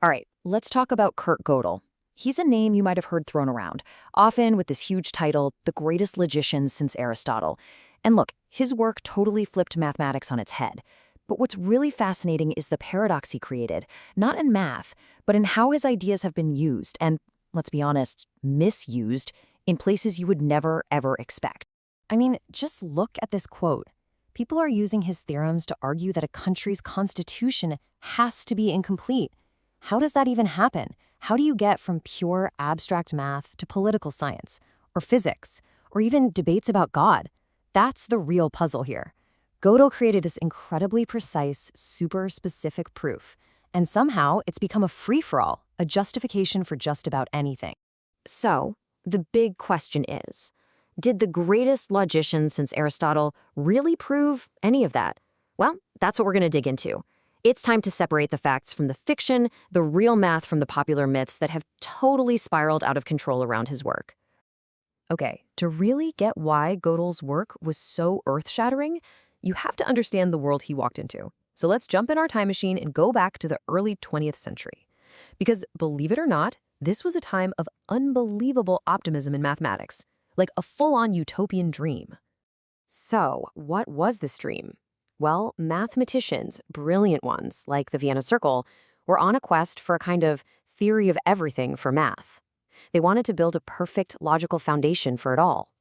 All right, let's talk about Kurt Godel. He's a name you might have heard thrown around, often with this huge title, the greatest logician since Aristotle. And look, his work totally flipped mathematics on its head. But what's really fascinating is the paradox he created, not in math, but in how his ideas have been used and, let's be honest, misused in places you would never, ever expect. I mean, just look at this quote. People are using his theorems to argue that a country's constitution has to be incomplete. How does that even happen? How do you get from pure abstract math to political science, or physics, or even debates about God? That's the real puzzle here. Godel created this incredibly precise, super specific proof, and somehow it's become a free-for-all, a justification for just about anything. So, the big question is, did the greatest logician since Aristotle really prove any of that? Well, that's what we're going to dig into. It's time to separate the facts from the fiction, the real math from the popular myths that have totally spiraled out of control around his work. Okay, to really get why Godel's work was so earth-shattering, you have to understand the world he walked into. So let's jump in our time machine and go back to the early 20th century. Because, believe it or not, this was a time of unbelievable optimism in mathematics, like a full-on utopian dream. So, what was this dream? Well, mathematicians, brilliant ones, like the Vienna Circle, were on a quest for a kind of theory of everything for math. They wanted to build a perfect logical foundation for it all.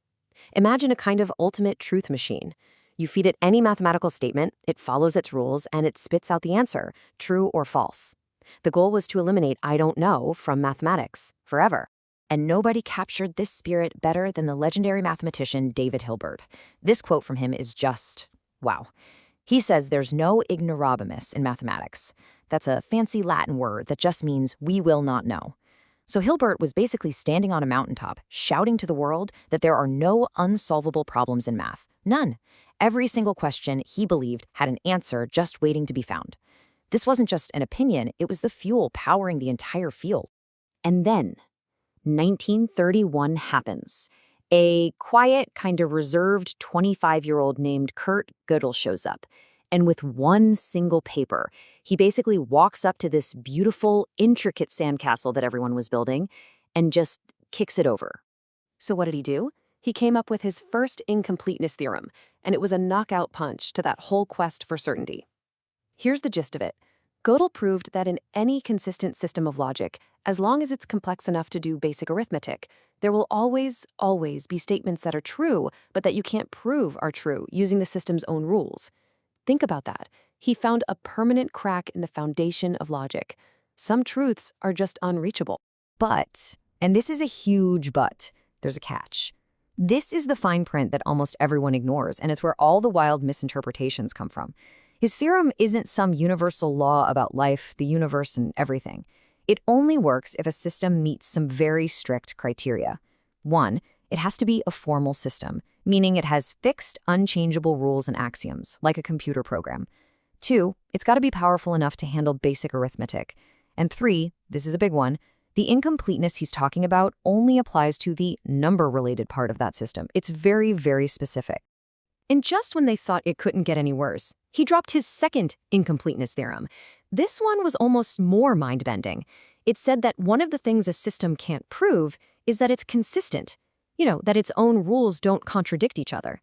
Imagine a kind of ultimate truth machine. You feed it any mathematical statement, it follows its rules, and it spits out the answer, true or false. The goal was to eliminate I don't know from mathematics, forever. And nobody captured this spirit better than the legendary mathematician David Hilbert. This quote from him is just, wow. He says there's no ignorabimus in mathematics. That's a fancy Latin word that just means we will not know. So Hilbert was basically standing on a mountaintop, shouting to the world that there are no unsolvable problems in math. None. Every single question, he believed, had an answer just waiting to be found. This wasn't just an opinion, it was the fuel powering the entire field. And then, 1931 happens. A quiet, kind of reserved 25-year-old named Kurt Godel shows up. And with one single paper, he basically walks up to this beautiful, intricate sandcastle that everyone was building and just kicks it over. So what did he do? He came up with his first incompleteness theorem, and it was a knockout punch to that whole quest for certainty. Here's the gist of it. Godel proved that in any consistent system of logic, as long as it's complex enough to do basic arithmetic, there will always be statements that are true, but that you can't prove are true using the system's own rules. Think about that. He found a permanent crack in the foundation of logic. Some truths are just unreachable. But, and this is a huge but, there's a catch. This is the fine print that almost everyone ignores, and it's where all the wild misinterpretations come from. His theorem isn't some universal law about life, the universe, and everything. It only works if a system meets some very strict criteria. 1, it has to be a formal system, meaning it has fixed, unchangeable rules and axioms, like a computer program. 2, it's got to be powerful enough to handle basic arithmetic. And 3, this is a big one, the incompleteness he's talking about only applies to the number-related part of that system. It's very, very specific. And just when they thought it couldn't get any worse, he dropped his second incompleteness theorem. This one was almost more mind-bending. It said that one of the things a system can't prove is that it's consistent. That its own rules don't contradict each other.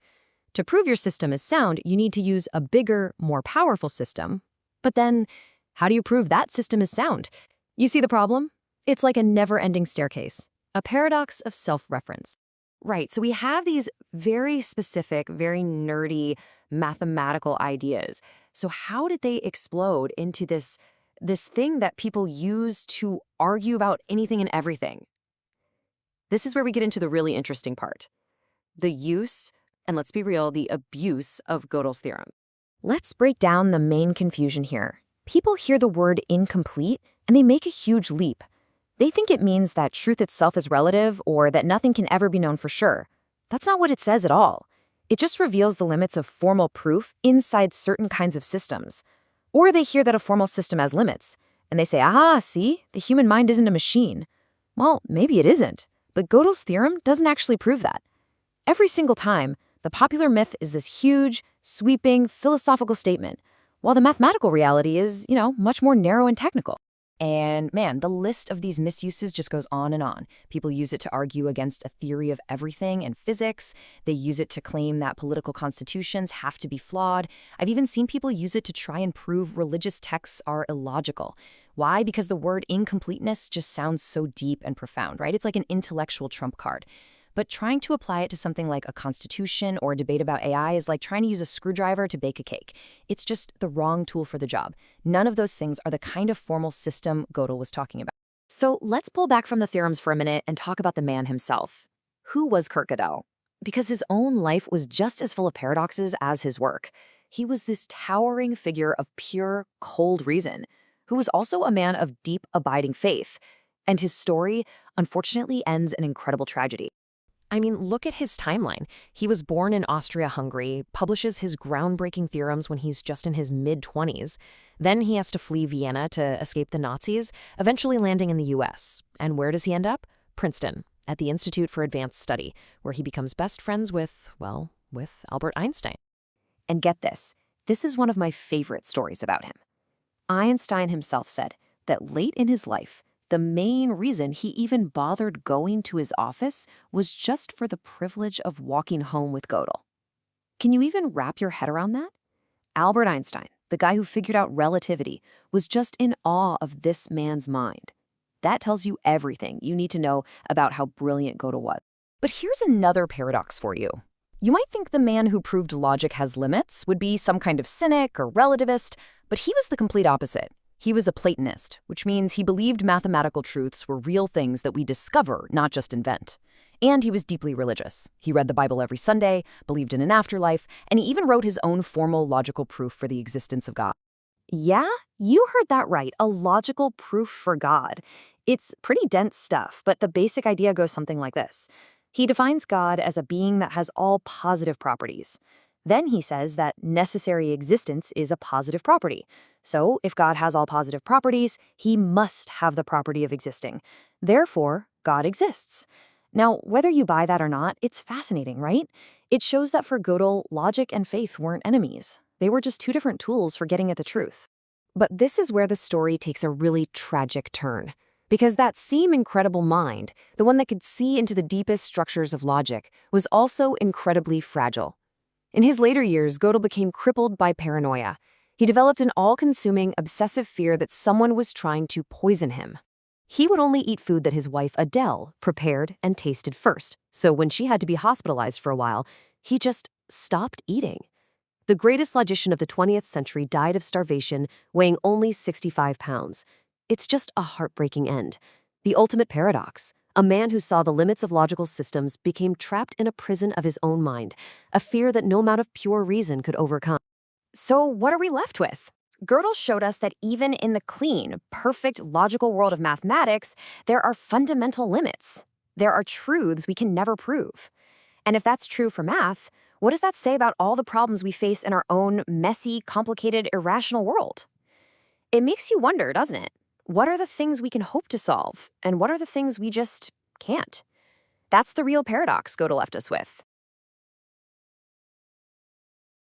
To prove your system is sound, you need to use a bigger, more powerful system. But then, how do you prove that system is sound? You see the problem? It's like a never-ending staircase, a paradox of self-reference. Right, so we have these very specific, very nerdy mathematical ideas. So how did they explode into this thing that people use to argue about anything and everything? This is where we get into the really interesting part. The use, and let's be real, the abuse of Godel's theorem. Let's break down the main confusion here. People hear the word incomplete and they make a huge leap. They think it means that truth itself is relative or that nothing can ever be known for sure. That's not what it says at all. It just reveals the limits of formal proof inside certain kinds of systems. Or they hear that a formal system has limits, and they say, aha, see, the human mind isn't a machine. Well, maybe it isn't, but Godel's theorem doesn't actually prove that. Every single time, the popular myth is this huge, sweeping, philosophical statement, while the mathematical reality is, much more narrow and technical. And man, the list of these misuses just goes on and on. People use it to argue against a theory of everything in physics. They use it to claim that political constitutions have to be flawed. I've even seen people use it to try and prove religious texts are illogical. Why? Because the word incompleteness just sounds so deep and profound, right? It's like an intellectual trump card. But trying to apply it to something like a constitution or a debate about AI is like trying to use a screwdriver to bake a cake. It's just the wrong tool for the job. None of those things are the kind of formal system Godel was talking about. So let's pull back from the theorems for a minute and talk about the man himself. Who was Kurt Godel? Because his own life was just as full of paradoxes as his work. He was this towering figure of pure, cold reason, who was also a man of deep, abiding faith. And his story, unfortunately, ends in incredible tragedy. I mean, look at his timeline. He was born in Austria-Hungary, publishes his groundbreaking theorems when he's just in his mid-20s. Then he has to flee Vienna to escape the Nazis, eventually landing in the US. And where does he end up? Princeton, at the Institute for Advanced Study, where he becomes best friends with Albert Einstein. And get this is one of my favorite stories about him. Einstein himself said that late in his life, the main reason he even bothered going to his office was just for the privilege of walking home with Godel. Can you even wrap your head around that? Albert Einstein, the guy who figured out relativity, was just in awe of this man's mind. That tells you everything you need to know about how brilliant Godel was. But here's another paradox for you. You might think the man who proved logic has limits would be some kind of cynic or relativist, but he was the complete opposite. He was a Platonist, which means he believed mathematical truths were real things that we discover, not just invent. And he was deeply religious. He read the Bible every Sunday, believed in an afterlife, and he even wrote his own formal logical proof for the existence of God. Yeah, you heard that right, a logical proof for God. It's pretty dense stuff, but the basic idea goes something like this. He defines God as a being that has all positive properties. Then he says that necessary existence is a positive property. So if God has all positive properties, he must have the property of existing. Therefore, God exists. Now, whether you buy that or not, it's fascinating, right? It shows that for Godel, logic and faith weren't enemies. They were just two different tools for getting at the truth. But this is where the story takes a really tragic turn. Because that same incredible mind, the one that could see into the deepest structures of logic, was also incredibly fragile. In his later years, Godel became crippled by paranoia. He developed an all-consuming, obsessive fear that someone was trying to poison him. He would only eat food that his wife, Adele, prepared and tasted first. So when she had to be hospitalized for a while, he just stopped eating. The greatest logician of the 20th century died of starvation, weighing only 65 pounds. It's just a heartbreaking end. The ultimate paradox. A man who saw the limits of logical systems became trapped in a prison of his own mind, a fear that no amount of pure reason could overcome. So what are we left with? Godel showed us that even in the clean, perfect, logical world of mathematics, there are fundamental limits. There are truths we can never prove. And if that's true for math, what does that say about all the problems we face in our own messy, complicated, irrational world? It makes you wonder, doesn't it? What are the things we can hope to solve, and what are the things we just can't? That's the real paradox Godel left us with.